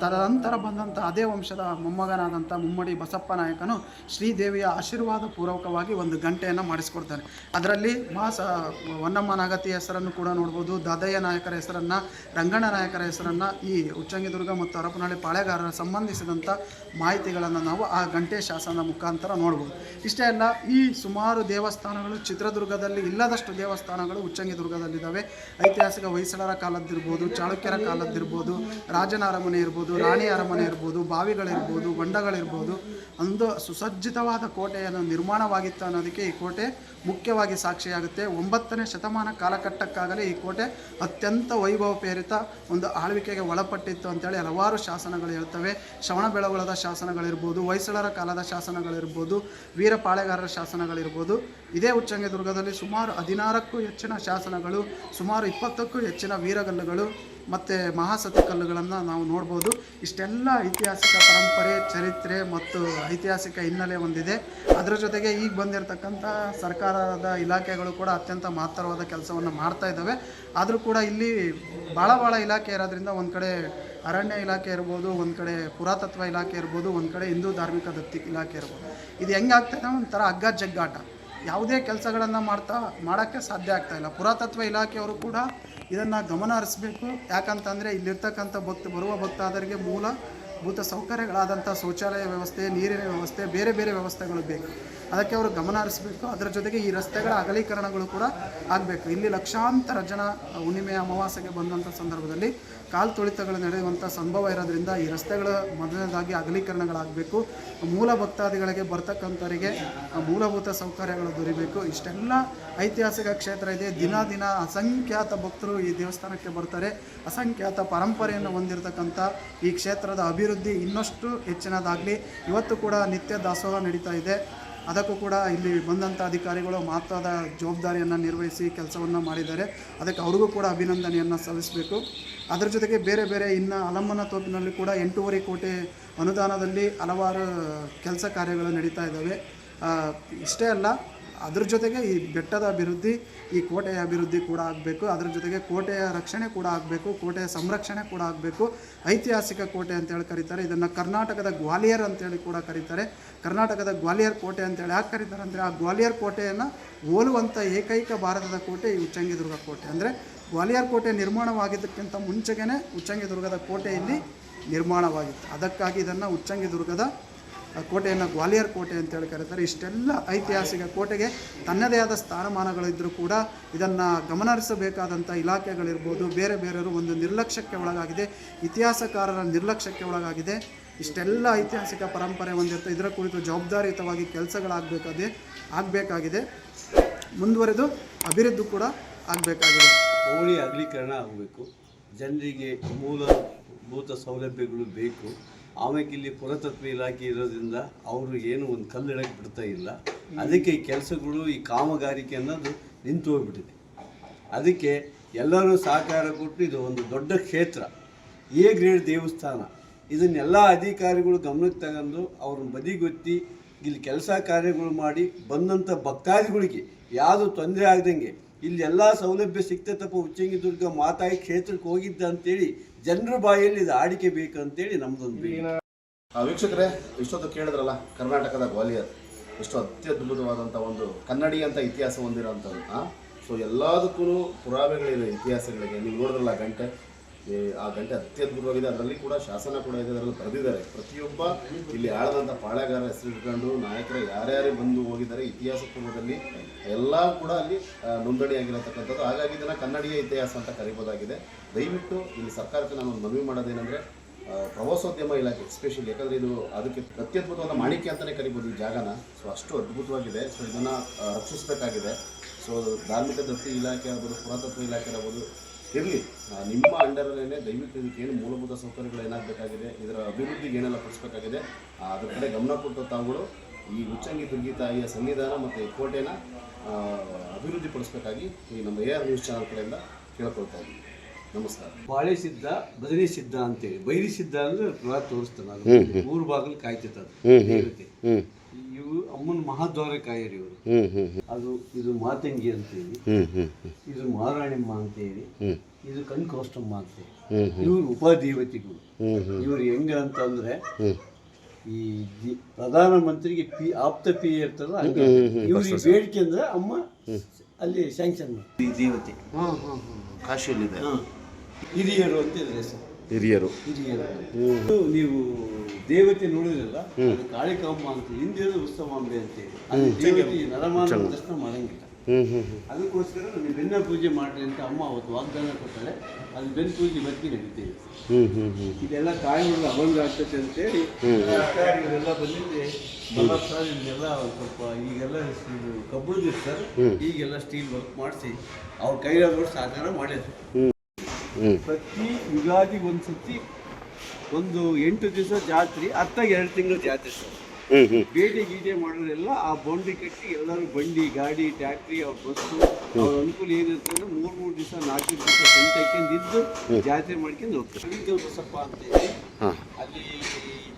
ತದನಂತರ ಬಂದಂಥ ಅದೇ ವಂಶದ ಮೊಮ್ಮಗನಾದಂಥ ಮುಮ್ಮಡಿ ಬಸಪ್ಪ ನಾಯಕನು ಶ್ರೀದೇವಿಯ ಆಶೀರ್ವಾದ ಪೂರ್ವಕವಾಗಿ ಒಂದು ಗಂಟೆಯನ್ನು ಮಾಡಿಸ್ಕೊಡ್ತಾನೆ. ಅದರಲ್ಲಿ ಹೊನ್ನಮ್ಮ ನಾಗತಿ ಹೆಸರನ್ನು ಕೂಡ ನೋಡ್ಬೋದು. ದಾದಯ್ಯ ನಾಯಕರ ಹೆಸರನ್ನು, ರಂಗಣ್ಣ ನಾಯಕರ ಹೆಸರನ್ನು, ಈ ಉಚ್ಚಂಗಿದುರ್ಗ ಮತ್ತು ಹರಪನಹಳ್ಳಿ ಪಾಳೆಗಾರರ ಸಂಬಂಧಿಸಿದಂಥ ಮಾಹಿತಿಗಳನ್ನು ನಾವು ಆ ಗಂಟೆ ಶಾಸನದ ಮುಖಾಂತರ ನೋಡ್ಬೋದು. ಇಷ್ಟೇ ಅಲ್ಲ, ಈ ಸುಮಾರು ದೇವಸ್ಥಾನಗಳು ಚಿತ್ರದುರ್ಗದಲ್ಲಿ ಇಲ್ಲದಷ್ಟು ದೇವಸ್ಥಾನಗಳು ಉಚ್ಚಂಗಿದುರ್ಗದಲ್ಲಿದ್ದಾವೆ. ಐತಿಹಾಸಿಕ ಹೊಯ್ಸಳರ ಕಾಲದ್ದಿರ್ಬೋದು, ಚಾಳುಕ್ಯರ ಕಾಲದ್ದಿರ್ಬೋದು, ರಾಜನ ಅರಮನೆ ಇರ್ಬೋದು, ರಾಣಿ ಅರಮನೆ ಇರ್ಬೋದು, ಬಾವಿಗಳಿರ್ಬೋದು, ಹೊಂಡಗಳಿರ್ಬೋದು, ಒಂದು ಸುಸಜ್ಜಿತವಾದ ಕೋಟೆಯನ್ನು ನಿರ್ಮಾಣವಾಗಿತ್ತು ಅನ್ನೋದಕ್ಕೆ ಈ ಕೋಟೆ ಮುಖ್ಯವಾಗಿ ಸಾಕ್ಷಿಯಾಗುತ್ತೆ. 9ನೇ ಶತಮಾನ ಕಾಲಘಟ್ಟಕ್ಕಾಗಲೇ ಈ ಕೋಟೆ ಅತ್ಯಂತ ವೈಭವಪೇರಿತ ಒಂದು ಆಳ್ವಿಕೆಗೆ ಒಳಪಟ್ಟಿತ್ತು ಅಂತೇಳಿ ಹಲವಾರು ಶಾಸನಗಳು ಹೇಳ್ತವೆ. ಶ್ರವಣಬೆಳಗೊಳದ ಶಾಸನಗಳಿರ್ಬೋದು, ಹೊಯ್ಸಳರ ಕಾಲದ ಶಾಸನಗಳಿರ್ಬೋದು, ವೀರ ಪಾಳೆಗಾರರ ಶಾಸನಗಳಿರ್ಬೋದು. ಇದೇ ಉಚ್ಚಂಗಿದುರ್ಗದಲ್ಲಿ ಸುಮಾರು 16ಕ್ಕೂ ಹೆಚ್ಚಿನ ಶಾಸನಗಳು, ಸುಮಾರು 20ಕ್ಕೂ ಹೆಚ್ಚಿನ ವೀರಗಲ್ಲುಗಳು ಮತ್ತು ಮಹಾಸತಿ ಕಲ್ಲುಗಳನ್ನು ನಾವು ನೋಡ್ಬೋದು. ಇಷ್ಟೆಲ್ಲ ಐತಿಹಾಸಿಕ ಪರಂಪರೆ, ಚರಿತ್ರೆ ಮತ್ತು ಐತಿಹಾಸಿಕ ಹಿನ್ನೆಲೆ ಹೊಂದಿದೆ. ಅದರ ಜೊತೆಗೆ ಈಗ ಬಂದಿರತಕ್ಕಂಥ ಸರ್ಕಾರದ ಇಲಾಖೆಗಳು ಕೂಡ ಅತ್ಯಂತ ಮಹತ್ತರವಾದ ಕೆಲಸವನ್ನು ಮಾಡ್ತಾ ಇದ್ದಾವೆ. ಆದರೂ ಕೂಡ ಇಲ್ಲಿ ಭಾಳ ಇಲಾಖೆ ಇರೋದ್ರಿಂದ ಒಂದು ಕಡೆ ಅರಣ್ಯ ಇಲಾಖೆ ಇರ್ಬೋದು, ಒಂದು ಕಡೆ ಪುರಾತತ್ವ ಇಲಾಖೆ ಇರ್ಬೋದು, ಒಂದು ಕಡೆ ಹಿಂದೂ ಧಾರ್ಮಿಕ ದತ್ತಿ ಇಲಾಖೆ ಇರ್ಬೋದು. ಇದು ಹೆಂಗಾಗ್ತದೆ, ಒಂಥರ ಹಗ್ಗ ಜಗ್ಗಾಟ. ಯಾವುದೇ ಕೆಲಸಗಳನ್ನು ಮಾಡೋಕ್ಕೆ ಸಾಧ್ಯ ಆಗ್ತಾಯಿಲ್ಲ. ಪುರಾತತ್ವ ಇಲಾಖೆಯವರು ಕೂಡ ಇದನ್ನು ಗಮನ ಹರಿಸಬೇಕು. ಯಾಕಂತಂದರೆ ಇಲ್ಲಿರ್ತಕ್ಕಂಥ ಬರುವ ಭಕ್ತಾದರಿಗೆ ಮೂಲಭೂತ ಸೌಕರ್ಯಗಳಾದಂಥ ಶೌಚಾಲಯ ವ್ಯವಸ್ಥೆ, ನೀರಿನ ವ್ಯವಸ್ಥೆ, ಬೇರೆ ಬೇರೆ ವ್ಯವಸ್ಥೆಗಳು ಬೇಕು. ಅದಕ್ಕೆ ಅವರು ಗಮನ ಹರಿಸಬೇಕು. ಅದರ ಜೊತೆಗೆ ಈ ರಸ್ತೆಗಳ ಅಗಲೀಕರಣಗಳು ಕೂಡ ಆಗಬೇಕು. ಇಲ್ಲಿ ಲಕ್ಷಾಂತರ ಜನ ಹುಣ್ಣಿಮೆ ಅಮಾವಾಸ್ಯೆಗೆ ಬಂದಂಥ ಸಂದರ್ಭದಲ್ಲಿ ಕಾಲು ತುಳಿತಗಳು ನಡೆಯುವಂಥ ಸಂಭವ ಇರೋದ್ರಿಂದ ಈ ರಸ್ತೆಗಳ ಮೊದಲನೇದಾಗಿ ಅಗಲೀಕರಣಗಳಾಗಬೇಕು. ಮೂಲ ಭಕ್ತಾದಿಗಳಿಗೆ ಬರ್ತಕ್ಕಂಥವರಿಗೆ ಮೂಲಭೂತ ಸೌಕರ್ಯಗಳು ದೊರೀಬೇಕು. ಇಷ್ಟೆಲ್ಲ ಐತಿಹಾಸಿಕ ಕ್ಷೇತ್ರ ಇದೆ. ದಿನ ಅಸಂಖ್ಯಾತ ಭಕ್ತರು ಈ ದೇವಸ್ಥಾನಕ್ಕೆ ಬರ್ತಾರೆ. ಅಸಂಖ್ಯಾತ ಪರಂಪರೆಯನ್ನು ಹೊಂದಿರತಕ್ಕಂಥ ಈ ಕ್ಷೇತ್ರದ ಅಭಿವೃದ್ಧಿ ಇನ್ನಷ್ಟು ಹೆಚ್ಚಿನದಾಗಲಿ. ಇವತ್ತು ಕೂಡ ನಿತ್ಯ ದಾಸೋಹ ನಡೀತಾ ಇದೆ. ಅದಕ್ಕೂ ಕೂಡ ಇಲ್ಲಿ ಬಂದಂಥ ಅಧಿಕಾರಿಗಳು ಮಹತ್ವದ ಜವಾಬ್ದಾರಿಯನ್ನು ನಿರ್ವಹಿಸಿ ಕೆಲಸವನ್ನು ಮಾಡಿದ್ದಾರೆ. ಅದಕ್ಕೆ ಅವ್ರಿಗೂ ಕೂಡ ಅಭಿನಂದನೆಯನ್ನು ಸಲ್ಲಿಸಬೇಕು. ಅದರ ಜೊತೆಗೆ ಬೇರೆ ಇನ್ನು ಅಲಮ್ಮನ ತೋಪಿನಲ್ಲಿ ಕೂಡ 8.5 ಕೋಟಿ ಅನುದಾನದಲ್ಲಿ ಹಲವಾರು ಕೆಲಸ ಕಾರ್ಯಗಳು ನಡೀತಾ ಇದ್ದಾವೆ. ಇಷ್ಟೇ ಅಲ್ಲ, ಅದ್ರ ಜೊತೆಗೆ ಈ ಬೆಟ್ಟದ ಅಭಿವೃದ್ಧಿ, ಈ ಕೋಟೆಯ ಅಭಿವೃದ್ಧಿ ಕೂಡ ಆಗಬೇಕು. ಅದರ ಜೊತೆಗೆ ಕೋಟೆಯ ರಕ್ಷಣೆ ಕೂಡ ಆಗಬೇಕು, ಕೋಟೆಯ ಸಂರಕ್ಷಣೆ ಕೂಡ ಆಗಬೇಕು. ಐತಿಹಾಸಿಕ ಕೋಟೆ ಅಂತೇಳಿ ಕರೀತಾರೆ. ಇದನ್ನು ಕರ್ನಾಟಕದ ಗ್ವಾಲಿಯರ್ ಅಂತೇಳಿ ಕೂಡ ಕರೀತಾರೆ. ಕರ್ನಾಟಕದ ಗ್ವಾಲಿಯರ್ ಕೋಟೆ ಅಂತೇಳಿ ಯಾಕೆ ಕರೀತಾರೆ ಅಂದರೆ, ಆ ಗ್ವಾಲಿಯರ್ ಕೋಟೆಯನ್ನು ಹೋಲುವಂಥ ಏಕೈಕ ಭಾರತದ ಕೋಟೆ ಈ ಉಚ್ಚಂಗಿದುರ್ಗ ಕೋಟೆ. ಅಂದರೆ ಗ್ವಾಲಿಯರ್ ಕೋಟೆ ನಿರ್ಮಾಣವಾಗಿದ್ದಕ್ಕಿಂತ ಮುಂಚೆಗೇ ಉಚ್ಚಂಗಿದುರ್ಗದ ಕೋಟೆ ಇಲ್ಲಿ ನಿರ್ಮಾಣವಾಗಿತ್ತು. ಅದಕ್ಕಾಗಿ ಇದನ್ನು ಉಚ್ಚಂಗಿದುರ್ಗದ ಕೋಟೆಯನ್ನು ಗ್ವಾಲಿಯರ್ ಕೋಟೆ ಅಂತೇಳಿ ಕರೀತಾರೆ. ಇಷ್ಟೆಲ್ಲ ಐತಿಹಾಸಿಕ ಕೋಟೆಗೆ ತನ್ನದೇ ಆದ ಸ್ಥಾನಮಾನಗಳಿದ್ದರೂ ಕೂಡ ಇದನ್ನು ಗಮನಹರಿಸಬೇಕಾದಂಥ ಇಲಾಖೆಗಳಿರ್ಬೋದು, ಬೇರೆ ಬೇರೆಯವರು ಒಂದು ನಿರ್ಲಕ್ಷ್ಯಕ್ಕೆ ಒಳಗಾಗಿದೆ, ಇತಿಹಾಸಕಾರರ ನಿರ್ಲಕ್ಷ್ಯಕ್ಕೆ ಒಳಗಾಗಿದೆ. ಇಷ್ಟೆಲ್ಲ ಐತಿಹಾಸಿಕ ಪರಂಪರೆ ಹೊಂದಿರುತ್ತೆ. ಇದರ ಕುರಿತು ಜವಾಬ್ದಾರಿಯುತವಾಗಿ ಆಗಬೇಕಾಗಿದೆ. ಮುಂದುವರೆದು ಅಭಿವೃದ್ಧಿ ಕೂಡ ಆಗಬೇಕಾಗಿದೆ.
ಹೋಳಿ ಅಗಲೀಕರಣ ಆಗಬೇಕು, ಜನರಿಗೆ ಮೂಲಭೂತ ಸೌಲಭ್ಯಗಳು ಬೇಕು. ಆಮೇಲೆ ಇಲ್ಲಿ ಪುರಾತತ್ವ ಇಲಾಖೆ ಇರೋದ್ರಿಂದ ಅವರು ಏನು ಒಂದು ಕಲ್ಲಿಡಕ್ಕೆ ಬಿಡ್ತಾ ಇಲ್ಲ. ಅದಕ್ಕೆ ಈ ಕೆಲಸಗಳು, ಈ ಕಾಮಗಾರಿಕೆ ಅನ್ನೋದು ನಿಂತು ಹೋಗ್ಬಿಟ್ಟಿದೆ. ಅದಕ್ಕೆ ಎಲ್ಲರೂ ಸಹಕಾರ ಕೊಟ್ಟು ಇದು ಒಂದು ದೊಡ್ಡ ಕ್ಷೇತ್ರ, ಎ ಗ್ರೇಡ್ ದೇವಸ್ಥಾನ, ಇದನ್ನೆಲ್ಲ ಅಧಿಕಾರಿಗಳು ಗಮನಕ್ಕೆ ತಗೊಂಡು ಅವ್ರನ್ನ ಬದಿಗೊತ್ತಿ ಇಲ್ಲಿ ಕೆಲಸ ಕಾರ್ಯಗಳು ಮಾಡಿ ಬಂದಂಥ ಭಕ್ತಾದಿಗಳಿಗೆ ಯಾವುದು ತೊಂದರೆ ಆಗದಂಗೆ ಇಲ್ಲಿ ಎಲ್ಲ ಸೌಲಭ್ಯ ಸಿಗ್ತೈತಪ್ಪ, ಉಚ್ಚಂಗಿದುರ್ಗ ಮಾತಾಯಿ ಕ್ಷೇತ್ರಕ್ಕೆ ಹೋಗಿದ್ದ ಅಂತೇಳಿ ಜನರ ಬಾಯಲ್ಲಿ ಇದು ಆಡಿಕೆ ಬೇಕು ಅಂತೇಳಿ ನಮ್ದೊಂದು ಬೇಗ.
ವೀಕ್ಷಕರೇ, ಇಷ್ಟೊತ್ತು ಕೇಳಿದ್ರಲ್ಲ, ಕರ್ನಾಟಕದ ಗ್ವಾಲಿಯರ್ ಎಷ್ಟು ಅತ್ಯದ್ಭುತವಾದಂಥ ಒಂದು ಕನ್ನಡಿ ಅಂತ ಇತಿಹಾಸ ಹೊಂದಿರೋಂಥದ್ದು. ಸೊ ಎಲ್ಲದಕ್ಕೂ ಪುರಾವೆಗಳಿದೆ, ಇತಿಹಾಸಗಳಿಗೆ. ನೀವು ನೋಡಿದ್ರಲ್ಲ ಗಂಟೆ, ಆ ಗಂಟೆ ಅತ್ಯದ್ಭುತವಾಗಿದೆ. ಅದರಲ್ಲಿ ಕೂಡ ಶಾಸನ ಕೂಡ ಇದೆ, ಅದರಲ್ಲಿ ಬರೆದಿದ್ದಾರೆ. ಪ್ರತಿಯೊಬ್ಬ ಇಲ್ಲಿ ಆಳದಂಥ ಪಾಳೆಗಾರ ಹೆಸರು ಇಟ್ಕೊಂಡು ನಾಯಕರು ಯಾರ್ಯಾರೇ ಬಂದು ಹೋಗಿದ್ದಾರೆ ಇತಿಹಾಸ ಪೂರ್ವದಲ್ಲಿ ಎಲ್ಲ ಕೂಡ ಅಲ್ಲಿ ನೋಂದಣಿಯಾಗಿರತಕ್ಕಂಥದ್ದು. ಹಾಗಾಗಿ ಇದನ್ನು ಕನ್ನಡಿಯ ಇತಿಹಾಸ ಅಂತ ಕರಿಬೋದಾಗಿದೆ. ದಯವಿಟ್ಟು ಇಲ್ಲಿ ಸರ್ಕಾರಕ್ಕೆ ನಾನು ಒಂದು ಮನವಿ ಮಾಡೋದೇನೆಂದರೆ, ಪ್ರವಾಸೋದ್ಯಮ ಇಲಾಖೆ ಎಸ್ಪೆಷಲಿ, ಯಾಕಂದರೆ ಇದು ಅದಕ್ಕೆ ಅತ್ಯದ್ಭುತವಾದ ಮಾಣಿಕ್ಯ ಅಂತಲೇ ಕರಿಬೋದು ಈ ಜಾಗನ. ಸೊ ಅಷ್ಟು ಅದ್ಭುತವಾಗಿದೆ. ಸೊ ಇದನ್ನು ರಕ್ಷಿಸಬೇಕಾಗಿದೆ. ಸೊ ಧಾರ್ಮಿಕ ದತ್ತಿ ಇಲಾಖೆ ಆಗ್ಬೋದು, ಪುರಾತತ್ವ ಇಲಾಖೆ ಆಗ್ಬೋದು, ಇರಲಿ ನಿಮ್ಮ ಅಂಡರಲ್ಲೇ ದಯವಿಟ್ಟು ಇದಕ್ಕೆ ಏನು ಮೂಲಭೂತ ಸೌಕರ್ಯಗಳು ಏನಾಗಬೇಕಾಗಿದೆ, ಇದರ ಅಭಿವೃದ್ಧಿಗೆ ಏನೆಲ್ಲ ಪಡಿಸಬೇಕಾಗಿದೆ ಅದ್ರ ಕಡೆ ಗಮನ ಕೊಟ್ಟು ತಾವುಗಳು ಈ ಉಚ್ಚಂಗಿದುರ್ಗಿ ತಾಯಿಯ ಸನ್ನಿಧಾನ ಮತ್ತು ಈ ಕೋಟೆನ ಅಭಿವೃದ್ಧಿ ಪಡಿಸಬೇಕಾಗಿ ಈ ನಮ್ಮ AR ನ್ಯೂಸ್ ಚಾನಲ್ ಕಡೆಯಿಂದ ಕೇಳ್ಕೊಳ್ತಾ ಇದ್ದೀವಿ. ನಮಸ್ಕಾರ.
ಬಾಳೆ ಸಿದ್ಧ, ಬದರಿ ಸಿದ್ಧ ಅಂತೇಳಿ, ಬೈರಿ ಸಿದ್ಧ ಅಂದ್ರೆ ಪುರಾ ತೋರಿಸ್ತಾನೆ, ಅದು ಊರು ಬಾಗಿಲು ಕಾಯ್ತಿತ್ತು. ದೇವತೆ ಇವು ಅಮ್ಮನ ಮಹಾದ್ವಾರ ಕಾಯರಿ ಇವರು. ಅದು ಇದು ಮಾತಂಗಿ ಅಂತೇಳಿ, ಇದು ಮಹಾರಾಣಿಮ್ಮ ಅಂತೇಳಿ, ಇದು ಕಣ್ಕೌಷ್ಟಮ್ಮ ಅಂತೇಳಿ. ಇವರು ಉಪದೇವತೆಗಳು. ಇವರು ಹೆಂಗ ಅಂತಂದ್ರೆ ಈ ಪ್ರಧಾನಮಂತ್ರಿಗೆ ಆಪ್ತ ಪಿ ಇರ್ತಲ್ಲ, ಇವ್ರಿಗೆ ಬೇಡಿಕೆ ಅಂದ್ರೆ ಅಮ್ಮ ಅಲ್ಲಿ ಸ್ಯಾಂಕ್ಷನ್ ಈ ದೇವತೆ
ಕಾಶಿಯಲ್ಲಿದೆ.
ಹಿರಿಯರು ಅಂತ ಇದ್ರೆ ಹೆಸರು.
ಹಿರಿಯರು.
ನೀವು ದೇವತೆ ನೋಡಿದ್ರಲ್ಲ, ಅದು ಕಾಳಿಕಾಂಬ ಅಂತ, ಹಿಂದಿನ ಉತ್ಸವಾಂಬೆ ಅಂತೇಳಿ. ಅದು ದೇವತೆ ನರಮಾನವ ದರ್ಶನ ಮಾಡಂಗಿಲ್ಲ. ಅದಕ್ಕೋಸ್ಕರ ನೀವು ಬೆನ್ನ ಪೂಜೆ ಮಾಡ್ರಿ ಅಂತ ಅಮ್ಮ ಅವತ್ತು ವಾಗ್ದಾನ ಕೊಟ್ಟಾಳೆ. ಅದು ಬೆನ್ನ ಪೂಜೆ ಇವತ್ತಿಗೆ ನಡೀತೇವೆ. ಇದೆಲ್ಲ ಕಾಯಿಗಳು ಅಭಂಗ ಆಗ್ತದೆ ಅಂತೇಳಿ ಇವರೆಲ್ಲ ಬಂದಿದ್ದೆ. ಇದೆಲ್ಲ ಸ್ವಲ್ಪ ಈಗೆಲ್ಲ ಕಬ್ಬುಳದ ಸರ್, ಈಗೆಲ್ಲ ಸ್ಟೀಲ್ ವರ್ಕ್ ಮಾಡಿಸಿ ಅವ್ರ ಕೈಲಾದಷ್ಟು ಸಹಕಾರ ಮಾಡಿದ್ರು. ಪ್ರತಿ ಯುಗಾದಿಗೆ ಒಂದ್ಸತಿ ಒಂದು 8 ದಿವಸ ಜಾತ್ರೆ, ಅತ್ತಾಗ 2 ತಿಂಗಳು ಜಾತ್ರೆ ಸರ್. ಬೇಟೆ ಗೀಟೆ ಮಾಡೋರೆಲ್ಲ ಆ ಬೌಂಡ್ರಿ ಕಟ್ಟಿ ಎಲ್ಲರೂ ಬಂಡಿ, ಗಾಡಿ, ಟ್ಯಾಕ್ಟ್ರಿ, ಅವ್ರ ಬಸ್ಸು, ಅವ್ರ ಅನುಕೂಲ ಏನಿರುತ್ತೆ ಅಂದ್ರೆ 3 ದಿವಸ 4 ದಿವಸ ಟೆಂಟ್ ಹಾಕ್ಯಂದಿದ್ದು ಜಾತ್ರೆ ಮಾಡ್ಕೊಂಡು ಹೋಗ್ತಾರೆ. ಬಸಪ್ಪ ಅಂತೇಳಿ ಅಲ್ಲಿ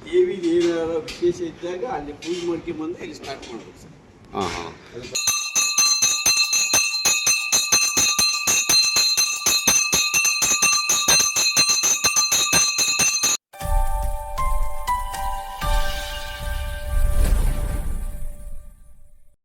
ದೇವಿ ಏನಾರ ವಿಶೇಷ ಇದ್ದಾಗ ಅಲ್ಲಿ ಪೂಜೆ ಮಾಡ್ಕೊಂಡ್ಬಂದು ಇಲ್ಲಿ ಸ್ಟಾರ್ಟ್ ಮಾಡ್ಬೇಕು ಸರ್.